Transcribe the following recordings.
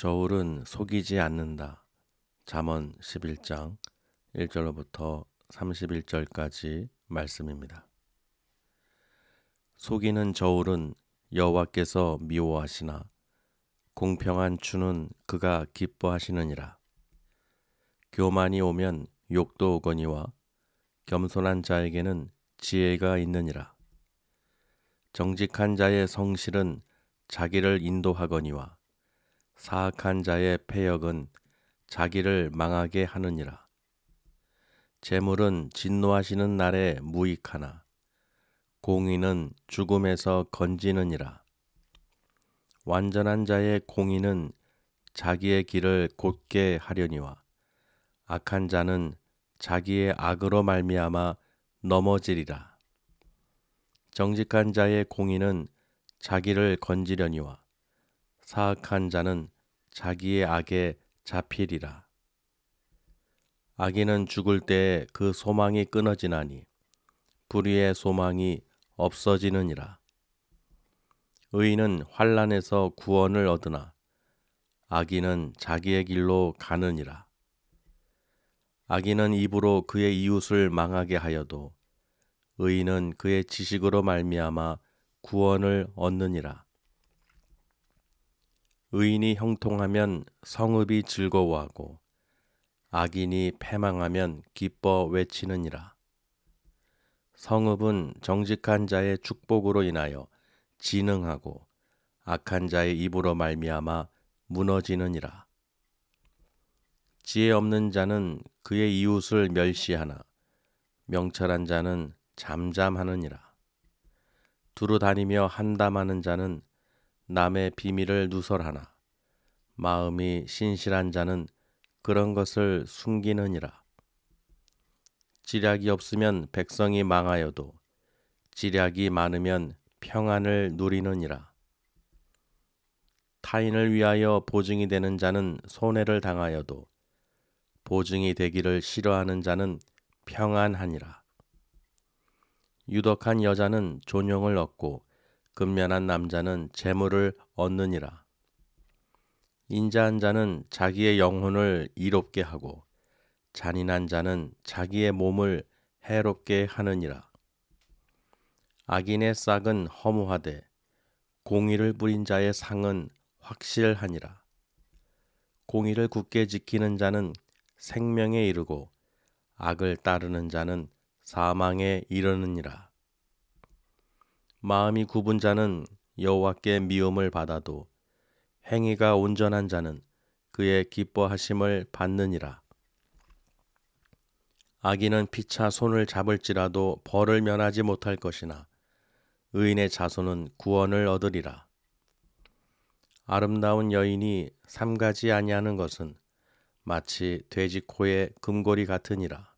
저울은 속이지 않는다. 잠언 11장 1절로부터 31절까지 말씀입니다. 속이는 저울은 여호와께서 미워하시나 공평한 주는 그가 기뻐하시느니라. 교만이 오면 욕도 오거니와 겸손한 자에게는 지혜가 있느니라. 정직한 자의 성실은 자기를 인도하거니와 사악한 자의 패역은 자기를 망하게 하느니라. 재물은 진노하시는 날에 무익하나 공의는 죽음에서 건지느니라. 완전한 자의 공의는 자기의 길을 곧게 하려니와 악한 자는 자기의 악으로 말미암아 넘어지리라. 정직한 자의 공의는 자기를 건지려니와 사악한 자는 자기의 악에 잡히리라. 악인은 죽을 때에 그 소망이 끊어지나니 불의의 소망이 없어지느니라. 의인은 환난에서 구원을 얻으나 악인은 자기의 길로 가느니라. 악인은 입으로 그의 이웃을 망하게 하여도 의인은 그의 지식으로 말미암아 구원을 얻느니라. 의인이 형통하면 성읍이 즐거워하고 악인이 패망하면 기뻐 외치느니라. 성읍은 정직한 자의 축복으로 인하여 진흥하고 악한 자의 입으로 말미암아 무너지느니라. 지혜 없는 자는 그의 이웃을 멸시하나 명철한 자는 잠잠하느니라. 두루 다니며 한담하는 자는 남의 비밀을 누설하나 마음이 신실한 자는 그런 것을 숨기느니라. 지략이 없으면 백성이 망하여도 지략이 많으면 평안을 누리느니라. 타인을 위하여 보증이 되는 자는 손해를 당하여도 보증이 되기를 싫어하는 자는 평안하니라. 유덕한 여자는 존용을 얻고 근면한 남자는 재물을 얻느니라. 인자한 자는 자기의 영혼을 이롭게 하고 잔인한 자는 자기의 몸을 해롭게 하느니라. 악인의 싹은 허무하되 공의를 부린 자의 상은 확실하니라. 공의를 굳게 지키는 자는 생명에 이르고 악을 따르는 자는 사망에 이르느니라. 마음이 굽은 자는 여호와께 미움을 받아도 행위가 온전한 자는 그의 기뻐하심을 받느니라. 악인은 피차 손을 잡을지라도 벌을 면하지 못할 것이나 의인의 자손은 구원을 얻으리라. 아름다운 여인이 삼가지 아니하는 것은 마치 돼지 코의 금고리 같으니라.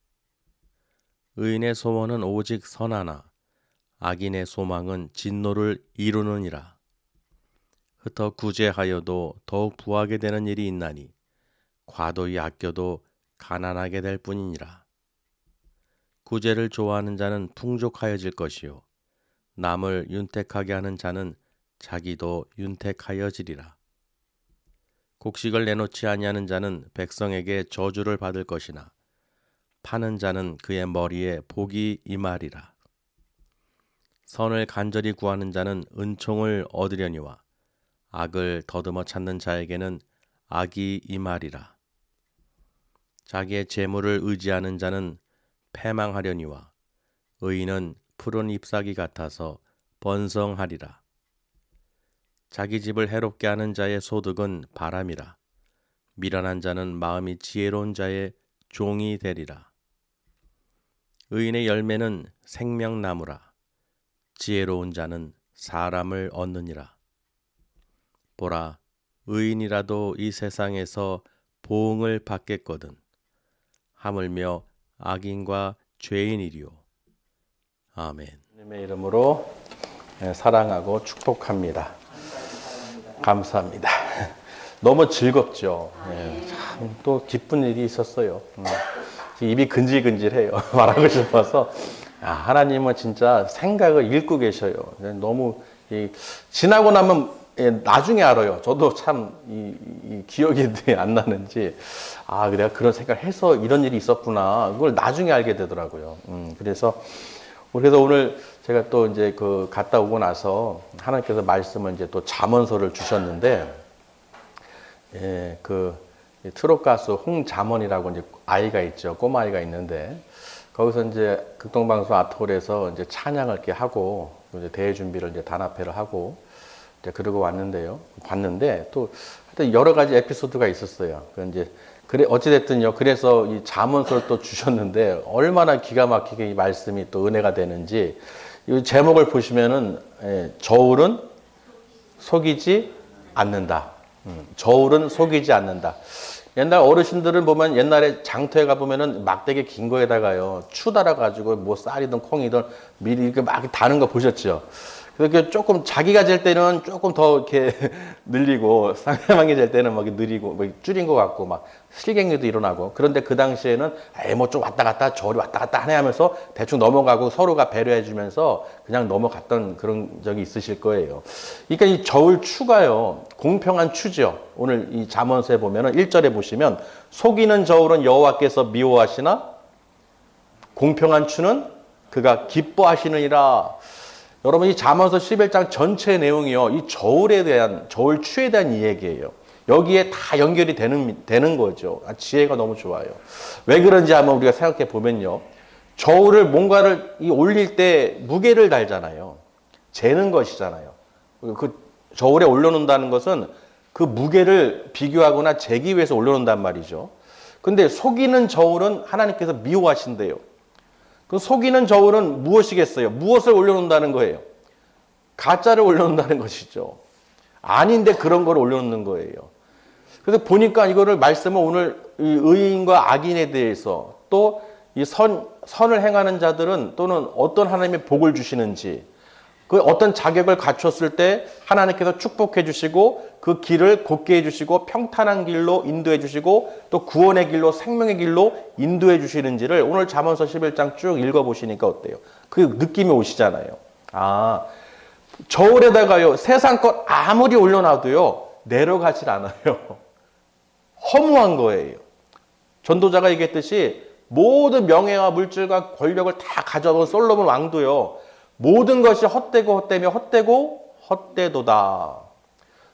의인의 소원은 오직 선하나 악인의 소망은 진노를 이루느니라. 흩어 구제하여도 더욱 부하게 되는 일이 있나니 과도히 아껴도 가난하게 될 뿐이니라. 구제를 좋아하는 자는 풍족하여질 것이요 남을 윤택하게 하는 자는 자기도 윤택하여지리라. 곡식을 내놓지 아니하는 자는 백성에게 저주를 받을 것이나 파는 자는 그의 머리에 복이 임하리라. 선을 간절히 구하는 자는 은총을 얻으려니와 악을 더듬어 찾는 자에게는 악이 임하리라. 자기의 재물을 의지하는 자는 패망하려니와 의인은 푸른 잎사귀 같아서 번성하리라. 자기 집을 해롭게 하는 자의 소득은 바람이라. 미련한 자는 마음이 지혜로운 자의 종이 되리라. 의인의 열매는 생명나무라. 지혜로운 자는 사람을 얻느니라. 보라, 의인이라도 이 세상에서 보응을 받겠거든. 하물며 악인과 죄인이리요. 아멘. 주님의 이름으로 사랑하고 축복합니다. 감사합니다. 너무 즐겁죠. 참 또 기쁜 일이 있었어요. 입이 근질근질해요. 말하고 싶어서. 하나님은 진짜 생각을 읽고 계셔요. 너무 지나고 나면 예, 나중에 알아요. 저도 참 이 기억이 안 나는지 내가 그런 생각을 해서 이런 일이 있었구나. 그걸 나중에 알게 되더라고요. 그래서 오늘 제가 또 이제 그 갔다 오고 나서 하나님께서 말씀을 이제 또 잠언서를 주셨는데, 예, 그 트롯 가수 홍잠언이라고 이제 아이가 있죠. 꼬마 아이가 있는데, 거기서 이제 극동방송 아트홀에서 이제 찬양을 이렇게 하고, 이제 대회 준비를 이제 단합회를 하고, 이제 그러고 왔는데요. 봤는데, 또 하여튼 여러 가지 에피소드가 있었어요. 그래, 어찌됐든요. 그래서 이 잠언서를 또 주셨는데, 얼마나 기가 막히게 이 말씀이 또 은혜가 되는지, 이 제목을 보시면은, 저울은 속이지 않는다. 저울은 속이지 않는다. 옛날 어르신들은 보면 옛날에 장터에 가보면은 막대기 긴 거에다가요, 추 달아가지고 뭐 쌀이든 콩이든 미리 이렇게 막 다는 거 보셨죠? 그렇게 조금 자기가 잴 때는 조금 더 이렇게 늘리고 상대방이 잴 때는 막 느리고 뭐 줄인 것 같고 막 실갱이도 일어나고, 그런데 그 당시에는 뭐 좀 왔다 갔다 저리 왔다 갔다 하네 하면서 대충 넘어가고 서로가 배려해 주면서 그냥 넘어갔던 그런 적이 있으실 거예요. 그러니까 이 저울 추가요, 공평한 추죠. 오늘 이 잠언서에 보면은 1절에 보시면 속이는 저울은 여호와께서 미워하시나 공평한 추는 그가 기뻐하시느니라. 여러분, 이 잠언서 11장 전체 내용이요, 이 저울에 대한, 저울 추에 대한 이야기예요. 여기에 다 연결이 되는 거죠. 지혜가 너무 좋아요. 왜 그런지 한번 우리가 생각해 보면요, 저울을 뭔가를 올릴 때 무게를 달잖아요. 재는 것이잖아요. 그 저울에 올려놓는다는 것은 그 무게를 비교하거나 재기 위해서 올려놓는단 말이죠. 근데 속이는 저울은 하나님께서 미워하신대요. 그 속이는 저울은 무엇이겠어요? 무엇을 올려놓는다는 거예요? 가짜를 올려놓는다는 것이죠. 아닌데 그런 걸 올려놓는 거예요. 그래서 보니까 이거를 말씀을 오늘 이 의인과 악인에 대해서, 또 이 선을 행하는 자들은 또는 어떤 하나님의 복을 주시는지, 그 어떤 자격을 갖췄을 때 하나님께서 축복해 주시고 그 길을 곧게 해 주시고 평탄한 길로 인도해 주시고 또 구원의 길로 생명의 길로 인도해 주시는지를 오늘 잠언서 11장 쭉 읽어보시니까 어때요? 그 느낌이 오시잖아요. 저울에다가요, 세상 것 아무리 올려놔도요, 내려가질 않아요. 허무한 거예요. 전도자가 얘기했듯이 모든 명예와 물질과 권력을 다 가져온 솔로몬 왕도요, 모든 것이 헛되고 헛되며 헛되고 헛되도다.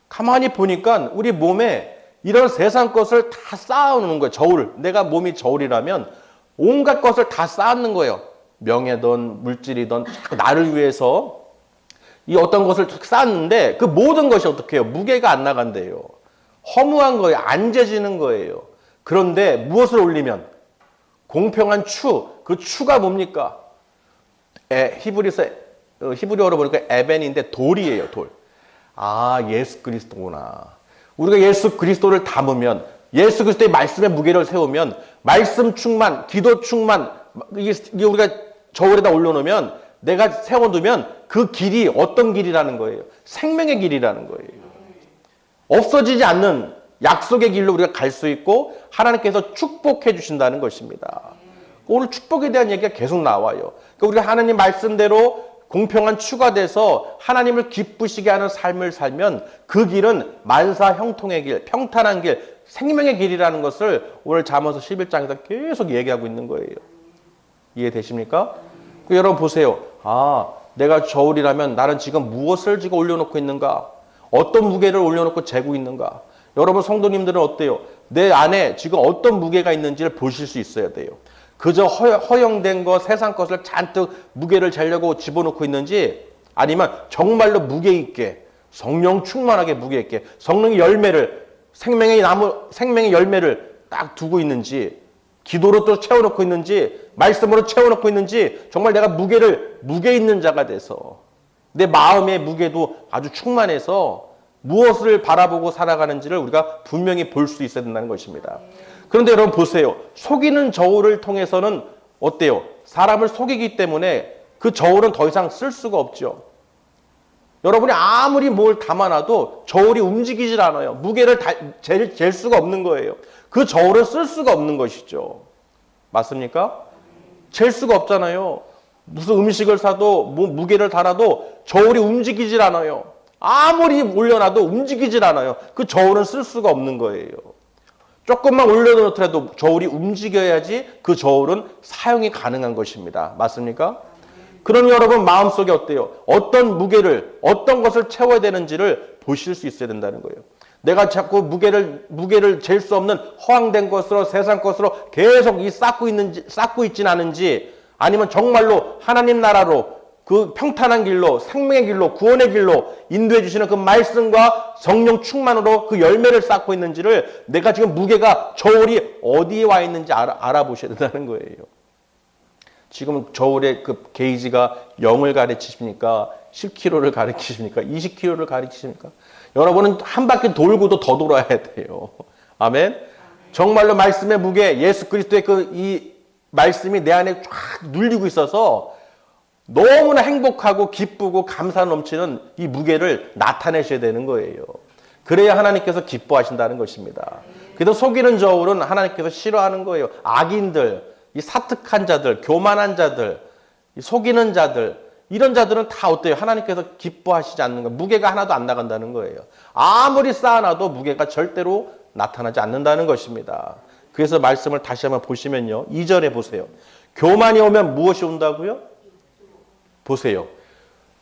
가만히 보니까 우리 몸에 이런 세상 것을 다 쌓아놓는 거예요. 저울. 내가 몸이 저울이라면 온갖 것을 다 쌓는 거예요. 명예든 물질이든 나를 위해서 이 어떤 것을 쌓았는데 그 모든 것이 어떻게 해요? 무게가 안 나간대요. 허무한 거예요. 안 재지는 거예요. 그런데 무엇을 올리면? 공평한 추. 그 추가 뭡니까? 히브리어로 보니까 에벤인데 돌이에요, 돌. 예수 그리스도구나. 우리가 예수 그리스도를 담으면, 예수 그리스도의 말씀의 무게를 세우면, 말씀 충만, 기도 충만, 이게 우리가 저울에다 올려놓으면, 내가 세워두면 그 길이 어떤 길이라는 거예요? 생명의 길이라는 거예요. 없어지지 않는 약속의 길로 우리가 갈 수 있고 하나님께서 축복해 주신다는 것입니다. 오늘 축복에 대한 얘기가 계속 나와요. 그러니까 우리가 하나님 말씀대로 공평한 추가 돼서 하나님을 기쁘시게 하는 삶을 살면 그 길은 만사 형통의 길, 평탄한 길, 생명의 길이라는 것을 오늘 잠언서 11장에서 계속 얘기하고 있는 거예요. 이해되십니까? 여러분 보세요. 내가 저울이라면 나는 지금 무엇을 지금 올려놓고 있는가? 어떤 무게를 올려놓고 재고 있는가? 여러분 성도님들은 어때요? 내 안에 지금 어떤 무게가 있는지를 보실 수 있어야 돼요. 그저 허영된 것, 세상 것을 잔뜩 무게를 재려고 집어넣고 있는지, 아니면 정말로 무게 있게, 성령 충만하게 무게 있게, 성령의 열매를, 생명의 열매를 딱 두고 있는지, 기도로 또 채워놓고 있는지, 말씀으로 채워놓고 있는지, 정말 내가 무게 있는 자가 돼서 내 마음의 무게도 아주 충만해서 무엇을 바라보고 살아가는지를 우리가 분명히 볼 수 있어야 된다는 것입니다. 그런데 여러분 보세요. 속이는 저울을 통해서는 어때요? 사람을 속이기 때문에 그 저울은 더 이상 쓸 수가 없죠. 여러분이 아무리 뭘 담아놔도 저울이 움직이질 않아요. 무게를 잴 수가 없는 거예요. 그 저울을 쓸 수가 없는 것이죠. 맞습니까? 잴 수가 없잖아요. 무슨 음식을 사도 무게를 달아도 저울이 움직이질 않아요. 아무리 올려놔도 움직이질 않아요. 그 저울은 쓸 수가 없는 거예요. 조금만 올려놓더라도 저울이 움직여야지 그 저울은 사용이 가능한 것입니다. 맞습니까? 그럼 여러분 마음속에 어때요? 어떤 무게를, 어떤 것을 채워야 되는지를 보실 수 있어야 된다는 거예요. 내가 자꾸 무게를 잴 수 없는 허황된 것으로, 세상 것으로 계속 쌓고 있진 않은지, 아니면 정말로 하나님 나라로, 그 평탄한 길로, 생명의 길로, 구원의 길로 인도해 주시는 그 말씀과 성령 충만으로 그 열매를 쌓고 있는지를, 내가 지금 무게가, 저울이 어디에 와 있는지 알아보셔야 된다는 거예요. 지금 저울의 그 게이지가 0을 가르치십니까? 10kg를 가르치십니까? 20kg를 가르치십니까? 여러분은 한 바퀴 돌고도 더 돌아야 돼요. 아멘? 정말로 말씀의 무게, 예수 그리스도의 이 말씀이 내 안에 쫙 눌리고 있어서 너무나 행복하고 기쁘고 감사 넘치는 이 무게를 나타내셔야 되는 거예요. 그래야 하나님께서 기뻐하신다는 것입니다. 그래서 속이는 저울은 하나님께서 싫어하는 거예요. 악인들, 이 사특한 자들, 교만한 자들, 속이는 자들, 이런 자들은 다 어때요? 하나님께서 기뻐하시지 않는 거예요. 무게가 하나도 안 나간다는 거예요. 아무리 쌓아놔도 무게가 절대로 나타나지 않는다는 것입니다. 그래서 말씀을 다시 한번 보시면요. 2절에 보세요. 교만이 오면 무엇이 온다고요? 보세요.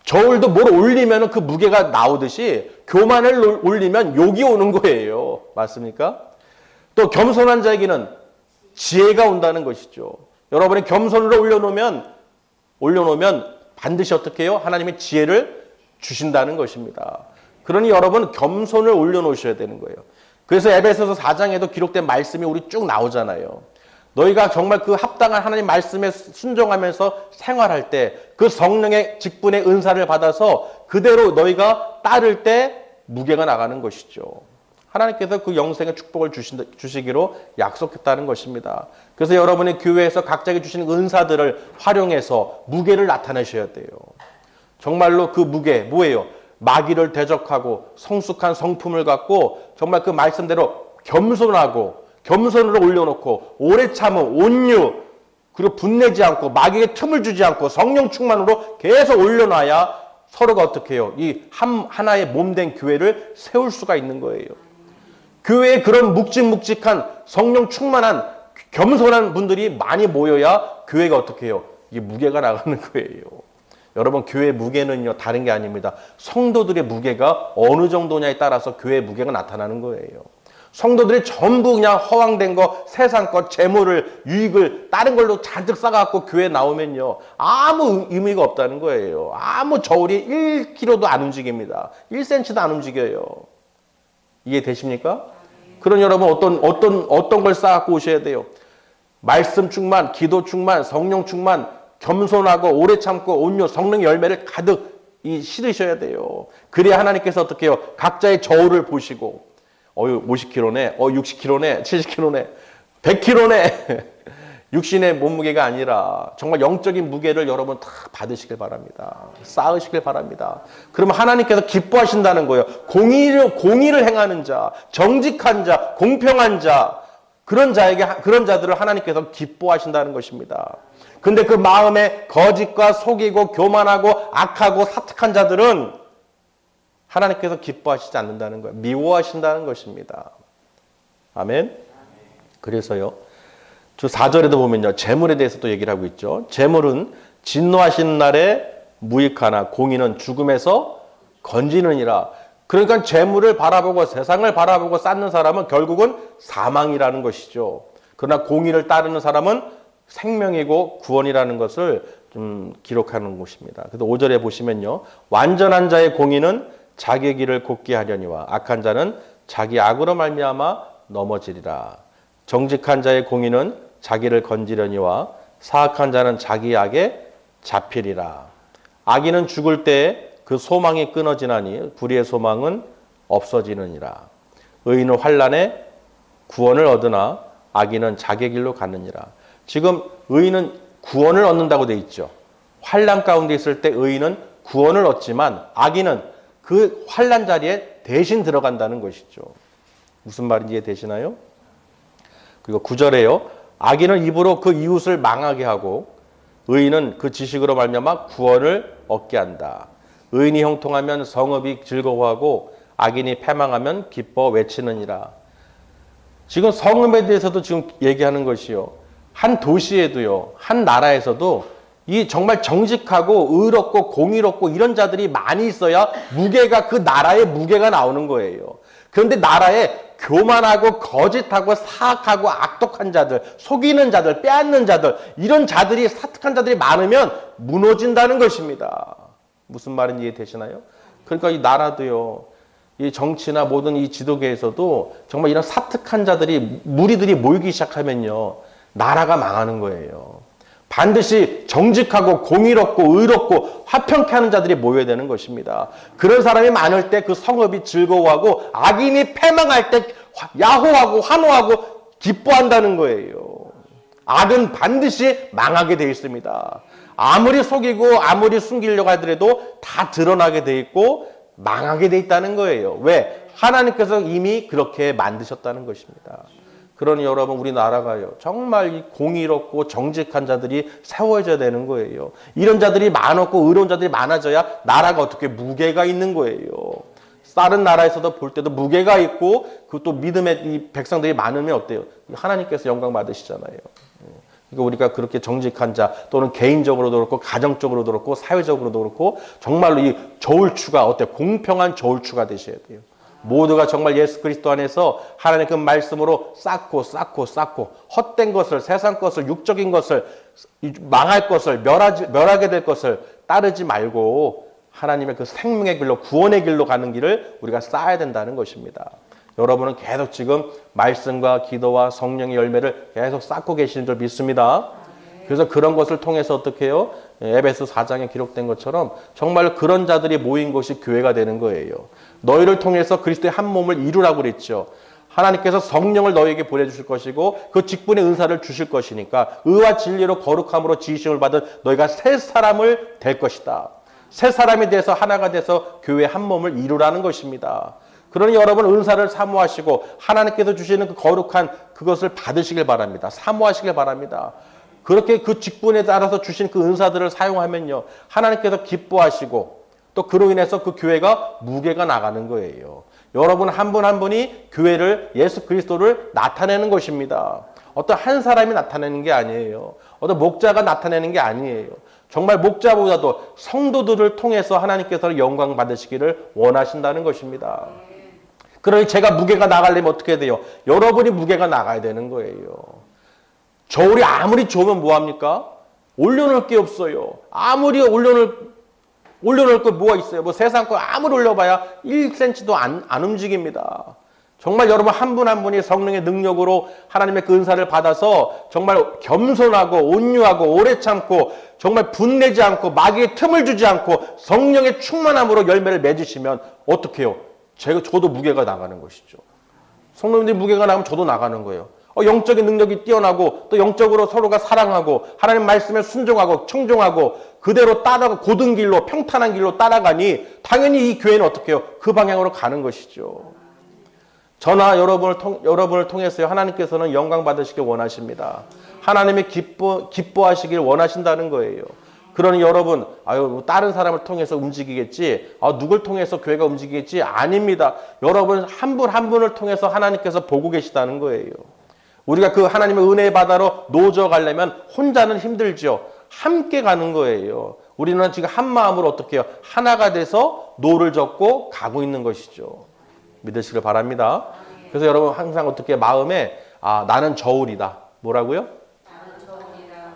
저울도 뭘 올리면 그 무게가 나오듯이 교만을 올리면 욕이 오는 거예요. 맞습니까? 또 겸손한 자에게는 지혜가 온다는 것이죠. 여러분이 겸손으로 올려놓으면 반드시 어떻게 해요? 하나님의 지혜를 주신다는 것입니다. 그러니 여러분 겸손을 올려놓으셔야 되는 거예요. 그래서 에베소서 4장에도 기록된 말씀이 우리 쭉 나오잖아요. 너희가 정말 그 합당한 하나님 말씀에 순종하면서 생활할 때 그 성령의 직분의 은사를 받아서 그대로 너희가 따를 때 무게가 나가는 것이죠. 하나님께서 그 영생의 축복을 주시기로 약속했다는 것입니다. 그래서 여러분의 교회에서 각자에게 주시는 은사들을 활용해서 무게를 나타내셔야 돼요. 정말로 그 무게 뭐예요? 마귀를 대적하고 성숙한 성품을 갖고 정말 그 말씀대로 겸손으로 올려놓고 오래 참음, 온유, 그리고 분내지 않고 마귀에게 틈을 주지 않고 성령 충만으로 계속 올려놔야 서로가 어떻게 해요? 이 하나의 몸된 교회를 세울 수가 있는 거예요. 교회에 그런 묵직묵직한 성령 충만한 겸손한 분들이 많이 모여야 교회가 어떻게 해요? 이게 무게가 나가는 거예요. 여러분 교회의 무게는요 다른 게 아닙니다. 성도들의 무게가 어느 정도냐에 따라서 교회의 무게가 나타나는 거예요. 성도들이 전부 그냥 허황된 거, 세상 것, 재물을, 유익을 다른 걸로 잔뜩 싸갖고 교회에 나오면요 아무 의미가 없다는 거예요. 아무 저울이 1kg도 안 움직입니다. 1cm도 안 움직여요. 이해되십니까? 그런 여러분 어떤 걸 쌓아갖고 오셔야 돼요? 말씀 충만, 기도 충만, 성령 충만, 겸손하고 오래 참고 온유, 성령 열매를 가득 실으셔야 돼요. 그래야 하나님께서 어떻게 해요? 각자의 저울을 보시고 50kg네, 60kg네, 70kg네, 100kg네. 육신의 몸무게가 아니라 정말 영적인 무게를 여러분 다 받으시길 바랍니다. 쌓으시길 바랍니다. 그러면 하나님께서 기뻐하신다는 거예요. 공의를 행하는 자, 정직한 자, 공평한 자, 그런 자들을 하나님께서 기뻐하신다는 것입니다. 근데 그 마음에 거짓과 속이고 교만하고 악하고 사특한 자들은 하나님께서 기뻐하시지 않는다는 거예요. 미워하신다는 것입니다. 아멘. 그래서요. 저 4절에도 보면요. 재물에 대해서 또 얘기를 하고 있죠. 재물은 진노하시는 날에 무익하나 공의는 죽음에서 건지느니라. 그러니까 재물을 바라보고 세상을 바라보고 쌓는 사람은 결국은 사망이라는 것이죠. 그러나 공의를 따르는 사람은 생명이고 구원이라는 것을 좀 기록하는 것입니다. 그래서 5절에 보시면요. 완전한 자의 공의는 자기 길을 곱게 하려니와 악한 자는 자기 악으로 말미암아 넘어지리라. 정직한 자의 공의는 자기를 건지려니와 사악한 자는 자기 악에 잡히리라. 악인은 죽을 때에 그 소망이 끊어지나니 불의의 소망은 없어지느니라. 의인은 환난에 구원을 얻으나 악인은 자기 길로 가느니라. 지금 의인은 구원을 얻는다고 돼 있죠. 환난 가운데 있을 때 의인은 구원을 얻지만 악인은 그 환난 자리에 대신 들어간다는 것이죠. 무슨 말인지 이해되시나요? 그리고 9절에요. 악인은 입으로 그 이웃을 망하게 하고 의인은 그 지식으로 말미암아 구원을 얻게 한다. 의인이 형통하면 성읍이 즐거워하고 악인이 패망하면 기뻐 외치느니라. 지금 성읍에 대해서도 지금 얘기하는 것이요. 한 도시에도요, 한 나라에서도 이 정말 정직하고 의롭고 공의롭고 이런 자들이 많이 있어야 무게가, 그 나라의 무게가 나오는 거예요. 그런데 나라에 교만하고 거짓하고 사악하고 악독한 자들, 속이는 자들, 빼앗는 자들, 이런 자들이, 사특한 자들이 많으면 무너진다는 것입니다. 무슨 말인지 이해되시나요? 그러니까 이 나라도요, 이 정치나 모든 이 지도계에서도 정말 이런 사특한 자들이, 무리들이 모이기 시작하면요, 나라가 망하는 거예요. 반드시 정직하고 공의롭고 의롭고 화평케 하는 자들이 모여야 되는 것입니다. 그런 사람이 많을 때 그 성읍이 즐거워하고 악인이 패망할 때 야호하고 환호하고 기뻐한다는 거예요. 악은 반드시 망하게 되어 있습니다. 아무리 속이고 아무리 숨기려고 하더라도 다 드러나게 되어 있고 망하게 되어 있다는 거예요. 왜? 하나님께서 이미 그렇게 만드셨다는 것입니다. 그러니 여러분, 우리나라가요, 정말 이 공의롭고 정직한 자들이 세워져야 되는 거예요. 이런 자들이 많았고 의로운 자들이 많아져야 나라가 어떻게 무게가 있는 거예요. 다른 나라에서도 볼 때도 무게가 있고 그것도 믿음의 이 백성들이 많으면 어때요? 하나님께서 영광 받으시잖아요. 그러니까 우리가 그렇게 정직한 자, 또는 개인적으로도 그렇고 가정적으로도 그렇고 사회적으로도 그렇고 정말로 이 저울추가 어때? 공평한 저울추가 되셔야 돼요. 모두가 정말 예수 그리스도 안에서 하나님의 그 말씀으로 쌓고 헛된 것을, 세상 것을, 육적인 것을, 망할 것을, 멸하게 될 것을 따르지 말고 하나님의 그 생명의 길로, 구원의 길로 가는 길을 우리가 쌓아야 된다는 것입니다. 여러분은 계속 지금 말씀과 기도와 성령의 열매를 계속 쌓고 계시는 줄 믿습니다. 그래서 그런 것을 통해서 어떻게 해요? 에베소 4장에 기록된 것처럼 정말 그런 자들이 모인 것이 교회가 되는 거예요. 너희를 통해서 그리스도의 한 몸을 이루라고 그랬죠. 하나님께서 성령을 너희에게 보내주실 것이고 그 직분의 은사를 주실 것이니까 의와 진리로 거룩함으로 지으심을 받은 너희가 새 사람을 될 것이다. 새 사람이 돼서 하나가 돼서 교회의 한 몸을 이루라는 것입니다. 그러니 여러분, 은사를 사모하시고 하나님께서 주시는 그 거룩한 그것을 받으시길 바랍니다. 사모하시길 바랍니다. 그렇게 그 직분에 따라서 주신 그 은사들을 사용하면요, 하나님께서 기뻐하시고 또 그로 인해서 그 교회가 무게가 나가는 거예요. 여러분 한 분 한 분이 교회를, 예수 그리스도를 나타내는 것입니다. 어떤 한 사람이 나타내는 게 아니에요. 어떤 목자가 나타내는 게 아니에요. 정말 목자보다도 성도들을 통해서 하나님께서 영광 받으시기를 원하신다는 것입니다. 그러니 제가 무게가 나가려면 어떻게 돼요? 여러분이 무게가 나가야 되는 거예요. 저울이 아무리 좋으면 뭐합니까? 올려놓을 게 없어요. 아무리 올려놓을 거 뭐가 있어요? 뭐 세상 거 아무리 올려봐야 1cm도 안 움직입니다. 정말 여러분 한 분 한 분이 성령의 능력으로 하나님의 그 은사를 받아서 정말 겸손하고 온유하고 오래 참고 정말 분내지 않고 마귀의 틈을 주지 않고 성령의 충만함으로 열매를 맺으시면 어떻게 해요? 저도 무게가 나가는 것이죠. 성령님들이 무게가 나가면 저도 나가는 거예요. 영적인 능력이 뛰어나고 또 영적으로 서로가 사랑하고 하나님 말씀에 순종하고 청종하고 그대로 따라가 고든 길로 평탄한 길로 따라가니 당연히 이 교회는 어떻게 해요? 그 방향으로 가는 것이죠. 저나 여러분을 통해서 하나님께서는 영광 받으시길 원하십니다. 하나님의 기뻐하시길 원하신다는 거예요. 그러니 여러분, 다른 사람을 통해서 움직이겠지, 누굴 통해서 교회가 움직이겠지, 아닙니다. 여러분 한 분 한 분을 통해서 하나님께서 보고 계시다는 거예요. 우리가 그 하나님의 은혜의 바다로 노져 가려면 혼자는 힘들죠. 함께 가는 거예요. 우리는 지금 한 마음으로 어떻게 해요? 하나가 돼서 노를 젓고 가고 있는 것이죠. 믿으시길 바랍니다. 그래서 여러분 항상 어떻게 마음에 나는 저울이다. 뭐라고요?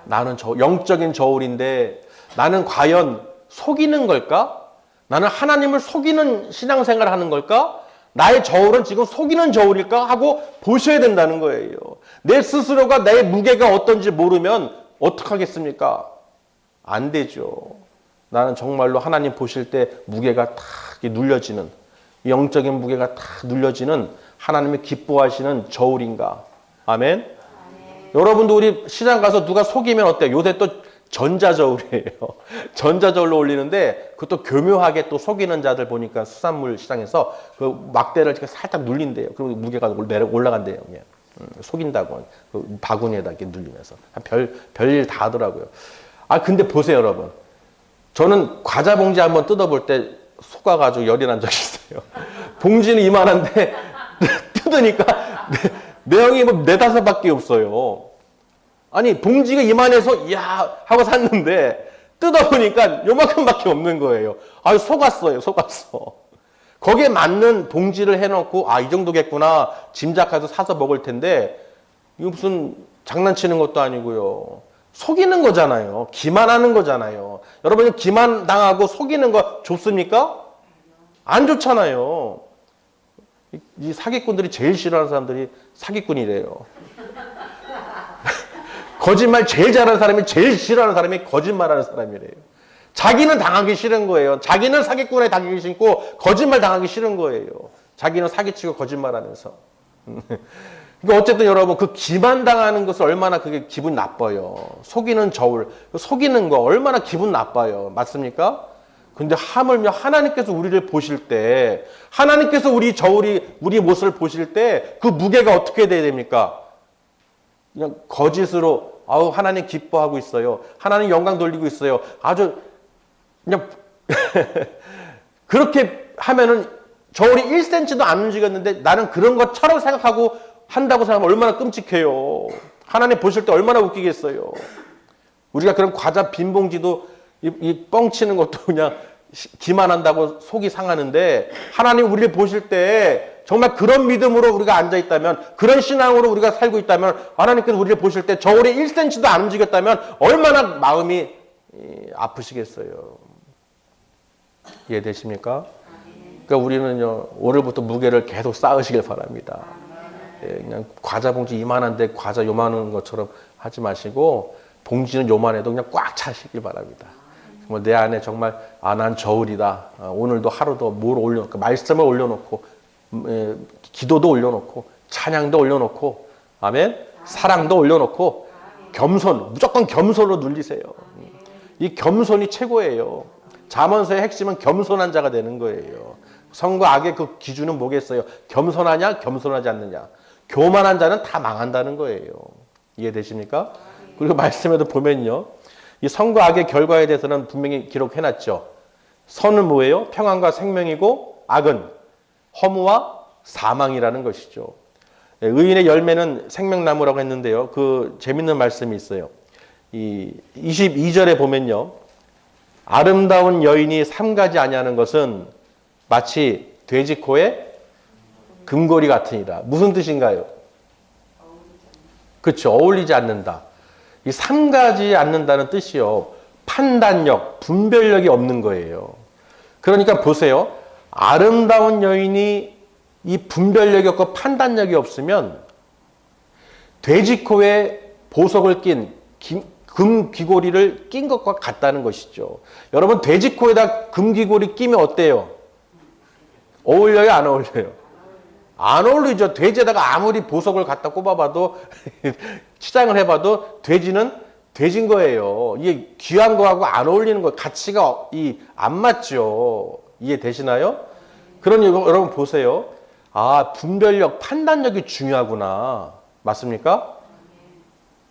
나는 영적인 저울인데 나는 과연 속이는 걸까? 나는 하나님을 속이는 신앙생활을 하는 걸까? 나의 저울은 지금 속이는 저울일까? 하고 보셔야 된다는 거예요. 내 스스로가 내 무게가 어떤지 모르면 어떡하겠습니까? 안 되죠. 나는 정말로 하나님 보실 때 무게가 탁 눌려지는, 영적인 무게가 탁 눌려지는 하나님이 기뻐하시는 저울인가? 아멘? 여러분도 우리 시장 가서 누가 속이면 어때요? 요새 또 전자저울이에요. 전자저울로 올리는데 그것도 교묘하게 또 속이는 자들 보니까 수산물 시장에서 그 막대를 살짝 눌린대요. 그리고 무게가 올라간대요. 속인다고. 그 바구니에다 이렇게 눌리면서. 별일 다 하더라고요. 근데 보세요, 여러분. 저는 과자 봉지 한번 뜯어볼 때 속아가지고 열이 난 적이 있어요. 봉지는 이만한데 뜯으니까 내용이 뭐 네다섯밖에 없어요. 아니 봉지가 이만해서 이야 하고 샀는데 뜯어보니까 요만큼밖에 없는 거예요. 아유 속았어요. 거기에 맞는 봉지를 해놓고 이 정도겠구나 짐작해서 사서 먹을 텐데 이거 무슨 장난치는 것도 아니고요. 속이는 거잖아요. 기만하는 거잖아요. 여러분 기만 당하고 속이는 거 좋습니까? 안 좋잖아요. 이 사기꾼들이 제일 싫어하는 사람들이 사기꾼이래요. 거짓말 제일 잘하는 사람이 제일 싫어하는 사람이 거짓말하는 사람이래요. 자기는 당하기 싫은 거예요. 자기는 사기꾼에 당하기 싫고 거짓말 당하기 싫은 거예요. 자기는 사기치고 거짓말하면서. 그러니까 어쨌든 여러분 그 기만 당하는 것은 얼마나 그게 기분 나빠요. 속이는 저울, 속이는 거 얼마나 기분 나빠요. 맞습니까? 근데 하물며 하나님께서 우리를 보실 때, 하나님께서 우리 저울이 우리 모습을 보실 때 그 무게가 어떻게 돼야 됩니까? 그냥 거짓으로 하나님 기뻐하고 있어요. 하나님 영광 돌리고 있어요. 아주 그냥 그렇게 하면은 저울이 1cm도 안 움직였는데 나는 그런 것처럼 생각하고 한다고 생각하면 얼마나 끔찍해요. 하나님 보실 때 얼마나 웃기겠어요. 우리가 그런 과자 빈 봉지도 이 뻥치는 것도 그냥 기만한다고 속이 상하는데 하나님 우리를 보실 때 정말 그런 믿음으로 우리가 앉아있다면 그런 신앙으로 우리가 살고 있다면 하나님께서 우리를 보실 때 저울이 1cm도 안 움직였다면 얼마나 마음이 아프시겠어요. 이해되십니까? 그러니까 우리는요 오늘부터 무게를 계속 쌓으시길 바랍니다. 그냥 과자 봉지 이만한데 과자 요만한 것처럼 하지 마시고 봉지는 요만해도 그냥 꽉 차시길 바랍니다. 정말 내 안에 정말 난 저울이다. 오늘도 하루도 뭘 올려놓고 말씀을 올려놓고 기도도 올려놓고 찬양도 올려놓고 아멘 사랑도 올려놓고 겸손 무조건 겸손으로 눌리세요. 이 겸손이 최고예요. 잠언서의 핵심은 겸손한 자가 되는 거예요. 성과 악의 그 기준은 뭐겠어요? 겸손하냐 겸손하지 않느냐. 교만한 자는 다 망한다는 거예요. 이해되십니까? 그리고 말씀에도 보면요. 이 선과 악의 결과에 대해서는 분명히 기록해놨죠. 선은 뭐예요? 평안과 생명이고 악은 허무와 사망이라는 것이죠. 의인의 열매는 생명나무라고 했는데요. 그 재밌는 말씀이 있어요. 이 22절에 보면요. 아름다운 여인이 삼가지 아니하는 것은 마치 돼지코의 금고리 같으니라. 무슨 뜻인가요? 그렇죠. 어울리지 않는다. 이 삼가지 않는다는 뜻이요. 판단력, 분별력이 없는 거예요. 그러니까 보세요. 아름다운 여인이 이 분별력이 없고 판단력이 없으면 돼지코에 보석을 낀 금 귀고리를 낀 것과 같다는 것이죠. 여러분 돼지코에다 금 귀고리 끼면 어때요? 어울려요? 안 어울려요? 안 어울리죠. 돼지에다가 아무리 보석을 갖다 꼽아봐도 치장을 해봐도 돼지는 돼지인 거예요. 이게 귀한 거하고 안 어울리는 거 가치가 안 맞죠. 이해되시나요? 그러니 여러분 보세요. 분별력, 판단력이 중요하구나. 맞습니까?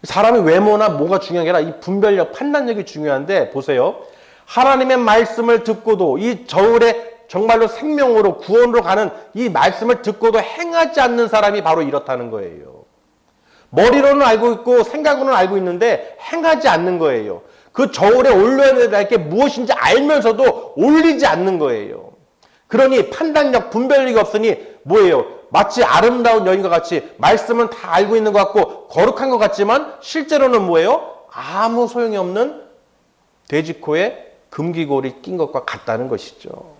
사람의 외모나 뭐가 중요한 게 아니라 이 분별력, 판단력이 중요한데 보세요. 하나님의 말씀을 듣고도 이 저울에 정말로 생명으로 구원으로 가는 이 말씀을 듣고도 행하지 않는 사람이 바로 이렇다는 거예요. 머리로는 알고 있고 생각으로는 알고 있는데 행하지 않는 거예요. 그 저울에 올려야 될 게 무엇인지 알면서도 올리지 않는 거예요. 그러니 판단력, 분별력이 없으니 뭐예요? 마치 아름다운 여인과 같이 말씀은 다 알고 있는 것 같고 거룩한 것 같지만 실제로는 뭐예요? 아무 소용이 없는 돼지코에 금귀골이 낀 것과 같다는 것이죠.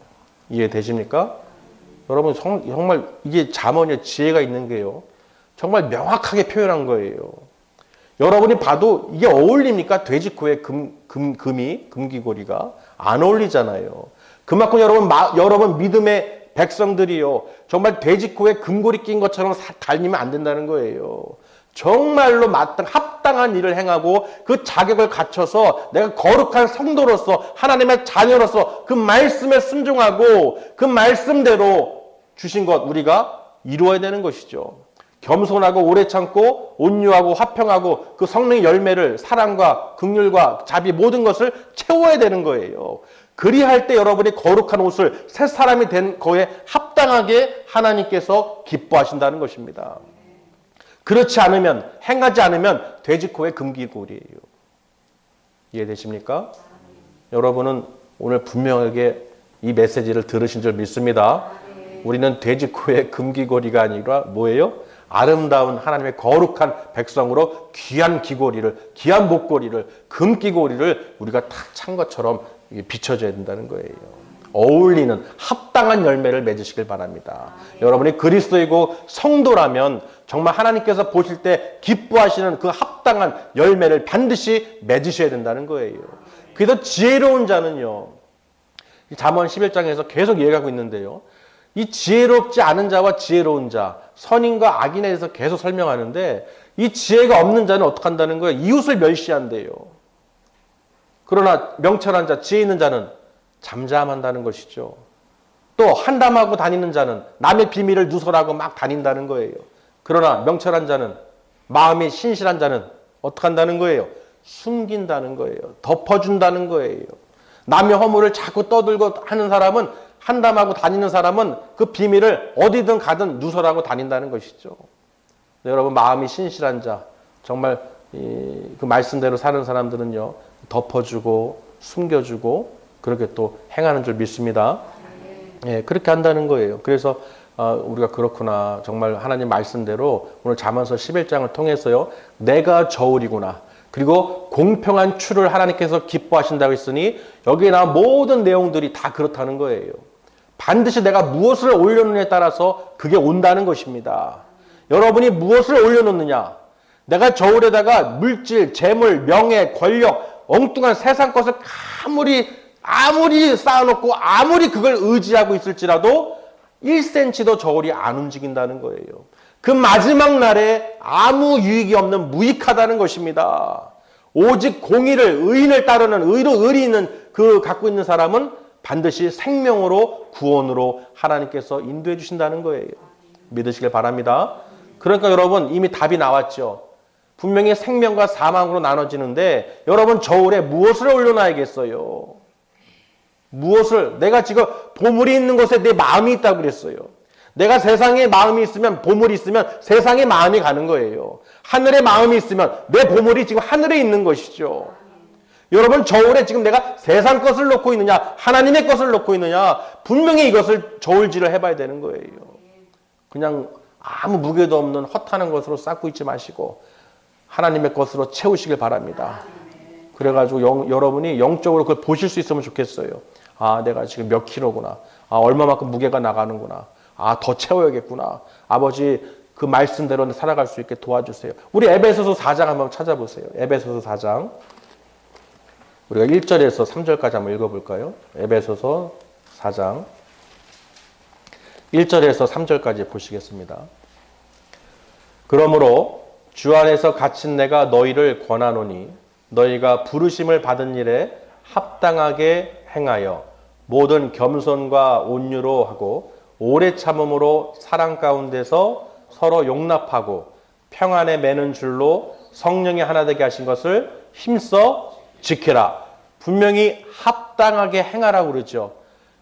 이해되십니까? 여러분 정말 이게 잠언의 지혜가 있는 게요. 정말 명확하게 표현한 거예요. 여러분이 봐도 이게 어울립니까? 돼지코에 금귀고리가 안 어울리잖아요. 그만큼 여러분 믿음의 백성들이요. 정말 돼지코에 금고리 낀 것처럼 달리면 안 된다는 거예요. 정말로 합당한 일을 행하고 그 자격을 갖춰서 내가 거룩한 성도로서 하나님의 자녀로서 그 말씀에 순종하고 그 말씀대로 주신 것 우리가 이루어야 되는 것이죠. 겸손하고 오래 참고 온유하고 화평하고 그 성령의 열매를 사랑과 긍휼과 자비 모든 것을 채워야 되는 거예요. 그리할 때 여러분이 거룩한 옷을 새 사람이 된 거에 합당하게 하나님께서 기뻐하신다는 것입니다. 그렇지 않으면, 행하지 않으면 돼지코의 금기골이에요. 이해되십니까? 여러분은 오늘 분명하게 이 메시지를 들으신 줄 믿습니다. 우리는 돼지코의 금기고리가 아니라 뭐예요? 아름다운 하나님의 거룩한 백성으로 귀한 귀고리를, 귀한 목고리를, 금귀고리를 우리가 탁 찬 것처럼 비춰줘야 된다는 거예요. 어울리는 합당한 열매를 맺으시길 바랍니다. 여러분이 그리스도이고 성도라면 정말 하나님께서 보실 때 기뻐하시는 그 합당한 열매를 반드시 맺으셔야 된다는 거예요. 그래서 지혜로운 자는요, 잠언 11장에서 계속 얘기하고 있는데요, 이 지혜롭지 않은 자와 지혜로운 자, 선인과 악인에 대해서 계속 설명하는데, 이 지혜가 없는 자는 어떻게 한다는 거예요? 이웃을 멸시한대요. 그러나 명철한 자, 지혜 있는 자는 잠잠한다는 것이죠. 또 한담하고 다니는 자는 남의 비밀을 누설하고 막 다닌다는 거예요. 그러나 명철한 자는, 마음이 신실한 자는 어떻게 한다는 거예요? 숨긴다는 거예요. 덮어준다는 거예요. 남의 허물을 자꾸 떠들고 하는 사람은, 한담하고 다니는 사람은 그 비밀을 어디든 가든 누설하고 다닌다는 것이죠. 여러분, 마음이 신실한 자, 정말 그 말씀대로 사는 사람들은요, 덮어주고 숨겨주고 그렇게 또 행하는 줄 믿습니다. 예, 그렇게 한다는 거예요. 그래서 우리가 그렇구나, 정말 하나님 말씀대로 오늘 잠언서 11장을 통해서요, 내가 저울이구나, 그리고 공평한 추를 하나님께서 기뻐하신다고 했으니 여기에 나온 모든 내용들이 다 그렇다는 거예요. 반드시 내가 무엇을 올려놓느냐에 따라서 그게 온다는 것입니다. 여러분이 무엇을 올려놓느냐, 내가 저울에다가 물질, 재물, 명예, 권력, 엉뚱한 세상 것을 아무리 쌓아놓고 아무리 그걸 의지하고 있을지라도 1cm도 저울이 안 움직인다는 거예요. 그 마지막 날에 아무 유익이 없는 무익하다는 것입니다. 오직 공의를, 의인을 따르는 의리 있는 그 갖고 있는 사람은 반드시 생명으로, 구원으로 하나님께서 인도해 주신다는 거예요. 믿으시길 바랍니다. 그러니까 여러분, 이미 답이 나왔죠. 분명히 생명과 사망으로 나눠지는데 여러분, 저울에 무엇을 올려놔야겠어요? 무엇을? 내가 지금 보물이 있는 곳에 내 마음이 있다고 그랬어요. 내가 세상에 마음이 있으면, 보물이 있으면 세상에 마음이 가는 거예요. 하늘에 마음이 있으면 내 보물이 지금 하늘에 있는 것이죠. 여러분, 저울에 지금 내가 세상 것을 놓고 있느냐, 하나님의 것을 놓고 있느냐, 분명히 이것을 저울질을 해봐야 되는 거예요. 그냥 아무 무게도 없는 헛하는 것으로 쌓고 있지 마시고 하나님의 것으로 채우시길 바랍니다. 그래가지고 여러분이 영적으로 그걸 보실 수 있으면 좋겠어요. 아, 내가 지금 몇 킬로구나. 아, 얼마만큼 무게가 나가는구나. 아, 더 채워야겠구나. 아버지, 그 말씀대로 살아갈 수 있게 도와주세요. 우리 에베소서 4장 한번 찾아보세요. 에베소서 4장. 우리가 1절에서 3절까지 한번 읽어볼까요? 에베소서 4장 1절에서 3절까지 보시겠습니다. 그러므로 주 안에서 갇힌 내가 너희를 권하노니 너희가 부르심을 받은 일에 합당하게 행하여 모든 겸손과 온유로 하고 오래 참음으로 사랑 가운데서 서로 용납하고 평안에 매는 줄로 성령이 하나 되게 하신 것을 힘써 지켜라. 분명히 합당하게 행하라고 그러죠.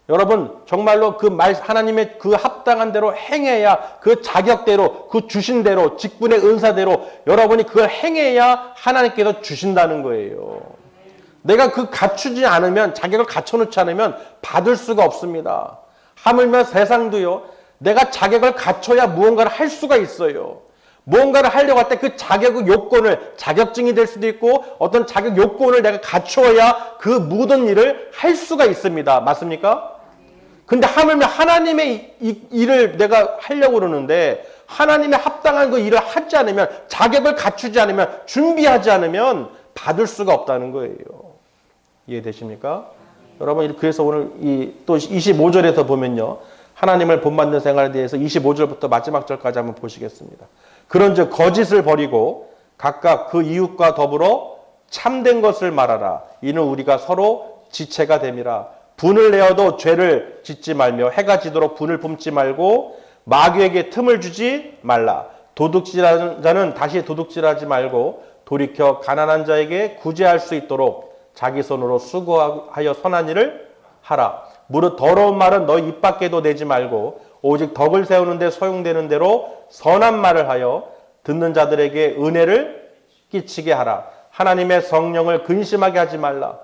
여러분, 정말로 그 하나님의 그 합당한 대로 행해야, 그 자격대로, 그 주신 대로, 직분의 은사대로 여러분이 그걸 행해야 하나님께서 주신다는 거예요. 내가 그 갖추지 않으면, 자격을 갖춰놓지 않으면 받을 수가 없습니다. 하물며 세상도요, 내가 자격을 갖춰야 무언가를 할 수가 있어요. 무언가를 하려고 할 때 그 자격 요건을, 자격증이 될 수도 있고 어떤 자격 요건을 내가 갖추어야 그 모든 일을 할 수가 있습니다. 맞습니까? 근데 하물며 하나님의 일을 내가 하려고 그러는데 하나님의 합당한 그 일을 하지 않으면, 자격을 갖추지 않으면, 준비하지 않으면 받을 수가 없다는 거예요. 이해되십니까? 여러분, 그래서 오늘 또 25절에서 보면요, 하나님을 본받는 생활에 대해서 25절부터 마지막 절까지 한번 보시겠습니다. 그런즉 거짓을 버리고 각각 그 이웃과 더불어 참된 것을 말하라. 이는 우리가 서로 지체가 됨이라. 분을 내어도 죄를 짓지 말며 해가 지도록 분을 품지 말고 마귀에게 틈을 주지 말라. 도둑질하는 자는 다시 도둑질하지 말고 돌이켜 가난한 자에게 구제할 수 있도록 자기 손으로 수고하여 선한 일을 하라. 무릇 더러운 말은 너희 입 밖에도 내지 말고 오직 덕을 세우는 데 소용되는 대로 선한 말을 하여 듣는 자들에게 은혜를 끼치게 하라. 하나님의 성령을 근심하게 하지 말라.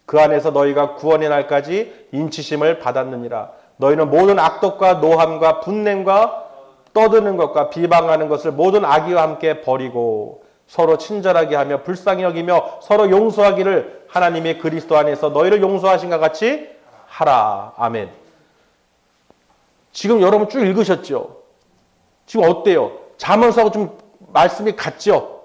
그 안에서 너희가 구원의 날까지 인치심을 받았느니라. 너희는 모든 악독과 노함과 분냄과 떠드는 것과 비방하는 것을 모든 악의와 함께 버리고 서로 친절하게 하며 불쌍히 여기며 서로 용서하기를 하나님의 그리스도 안에서 너희를 용서하신 것 같이 하라. 아멘. 지금 여러분 쭉 읽으셨죠? 지금 어때요? 잠언서하고 좀 말씀이 같죠?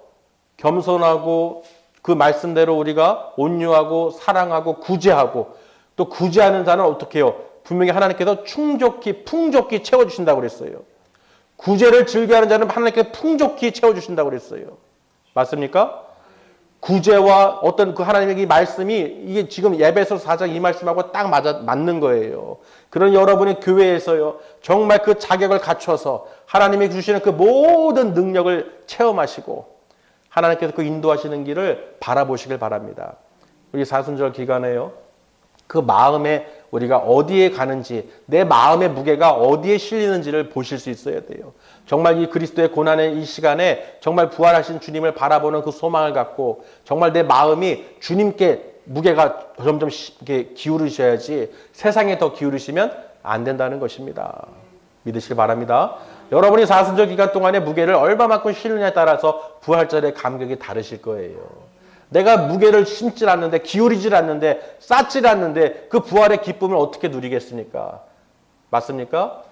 겸손하고 그 말씀대로 우리가 온유하고 사랑하고 구제하고 또 구제하는 자는 어떻게 해요? 분명히 하나님께서 충족히 풍족히 채워주신다고 그랬어요. 구제를 즐겨하는 자는 하나님께서 풍족히 채워주신다고 그랬어요. 맞습니까? 구제와 어떤 그 하나님의 이 말씀이 이게 지금 에베소서 4장 이 말씀하고 딱 맞는 거예요. 그런 여러분의 교회에서요. 정말 그 자격을 갖춰서 하나님이 주시는 그 모든 능력을 체험하시고 하나님께서 그 인도하시는 길을 바라보시길 바랍니다. 우리 사순절 기간에요. 그 마음에 우리가 어디에 가는지 내 마음의 무게가 어디에 실리는지를 보실 수 있어야 돼요. 정말 이 그리스도의 고난의 이 시간에 정말 부활하신 주님을 바라보는 그 소망을 갖고 정말 내 마음이 주님께 무게가 점점 이렇게 기울으셔야지 세상에 더 기울이시면 안 된다는 것입니다. 믿으시기 바랍니다. 여러분이 사순절 기간 동안의 무게를 얼마만큼 실느냐에 따라서 부활절의 감격이 다르실 거예요. 내가 무게를 심질 않는데 기울이질 않는데 쌓질 않는데 그 부활의 기쁨을 어떻게 누리겠습니까? 맞습니까?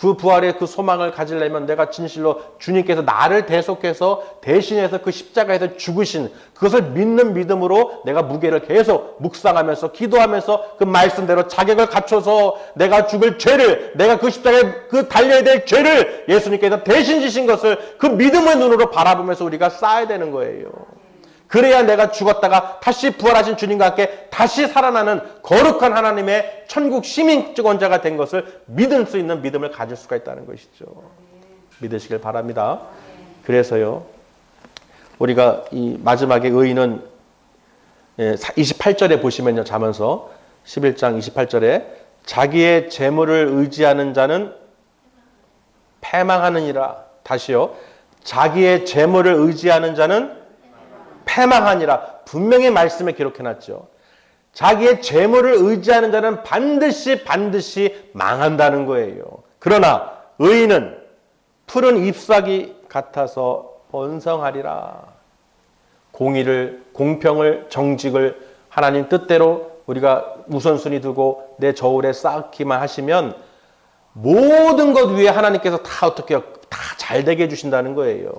그 부활의 그 소망을 가지려면 내가 진실로 주님께서 나를 대속해서 대신해서 그 십자가에서 죽으신 그것을 믿는 믿음으로 내가 무게를 계속 묵상하면서 기도하면서 그 말씀대로 자격을 갖춰서 내가 죽을 죄를 내가 그 십자가에 그 달려야 될 죄를 예수님께서 대신 지신 것을 그 믿음의 눈으로 바라보면서 우리가 쌓아야 되는 거예요. 그래야 내가 죽었다가 다시 부활하신 주님과 함께 다시 살아나는 거룩한 하나님의 천국 시민 증언자가 된 것을 믿을 수 있는 믿음을 가질 수가 있다는 것이죠. 믿으시길 바랍니다. 그래서요. 우리가 이 마지막에 의인은 28절에 보시면요. 잠언서 11장 28절에 자기의 재물을 의지하는 자는 패망하느니라. 다시요. 자기의 재물을 의지하는 자는 패망하니라. 분명히 말씀에 기록해놨죠. 자기의 재물을 의지하는 자는 반드시 망한다는 거예요. 그러나 의인은 푸른 잎사귀 같아서 번성하리라. 공의를, 공평을, 정직을 하나님 뜻대로 우리가 우선순위 두고 내 저울에 쌓기만 하시면 모든 것 위에 하나님께서 다 어떻게 다 잘되게 해주신다는 거예요.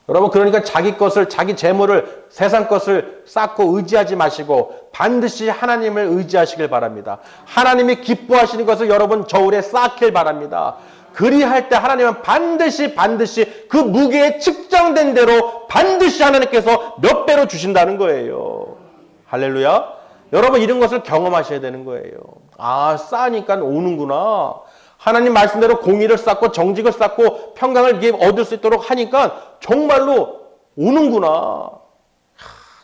여러분 그러니까 자기 것을 자기 재물을 세상 것을 쌓고 의지하지 마시고 반드시 하나님을 의지하시길 바랍니다. 하나님이 기뻐하시는 것을 여러분 저울에 쌓길 바랍니다. 그리할 때 하나님은 반드시 그 무게에 측정된 대로 반드시 하나님께서 몇 배로 주신다는 거예요. 할렐루야. 여러분 이런 것을 경험하셔야 되는 거예요. 아 쌓으니까 오는구나. 하나님 말씀대로 공의를 쌓고 정직을 쌓고 평강을 얻을 수 있도록 하니까 정말로 오는구나.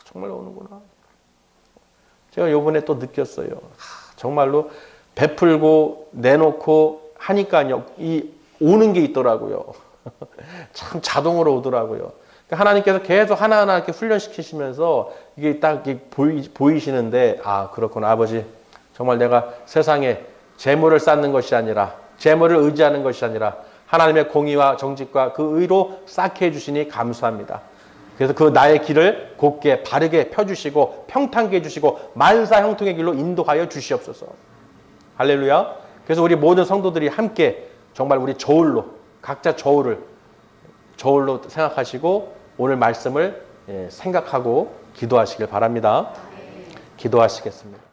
정말로 오는구나. 제가 요번에 또 느꼈어요. 정말로 베풀고 내놓고 하니까요. 이 오는 게 있더라고요. 참 자동으로 오더라고요. 그러니까 하나님께서 계속 하나하나 이렇게 훈련시키시면서 이게 딱 보이시는데 아 그렇구나 아버지. 정말 내가 세상에 재물을 쌓는 것이 아니라 재물을 의지하는 것이 아니라 하나님의 공의와 정직과 그 의로 쌓게 해주시니 감사합니다. 그래서 그 나의 길을 곧게 바르게 펴주시고 평탄케 해주시고 만사 형통의 길로 인도하여 주시옵소서. 할렐루야. 그래서 우리 모든 성도들이 함께 정말 우리 저울로 각자 저울로 생각하시고 오늘 말씀을 생각하고 기도하시길 바랍니다. 기도하시겠습니다.